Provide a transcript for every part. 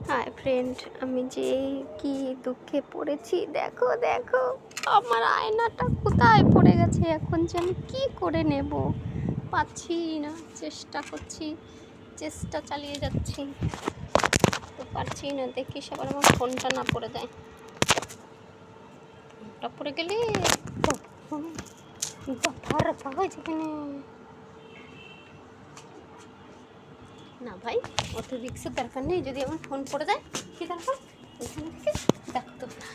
Hi friend, আমি যে কি দুঃখে পড়েছি, দেখো দেখো আমার আয়নাটা কোথায় পড়ে গেছে। এখন যে আমি কী করে নেব পাচ্ছি না, চেষ্টা করছি, চেষ্টা চালিয়ে যাচ্ছি, তো পারছি না। দেখিস আবার আমার ফোনটা না পড়ে যায়। ফোনটা পড়ে গেলে দফা রফা হয়ে যাবে না ভাই, অত রিক্সের দরকার নেই। যদি আমার ফোন পড়ে যায় কী দরকার, এখানে থেকে দেখো তো না।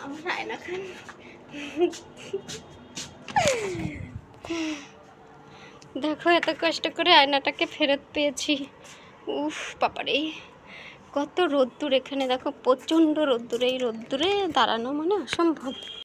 আমার আয়না খান দেখো, এত কষ্ট করে আয়নাটাকে ফেরত পেয়েছি। উফ বাবারে, কত রোদ্দুর এখানে। দেখো প্রচণ্ড রোদ্দুর, এই রোদ্দুরে দাঁড়ানো মানে অসম্ভব।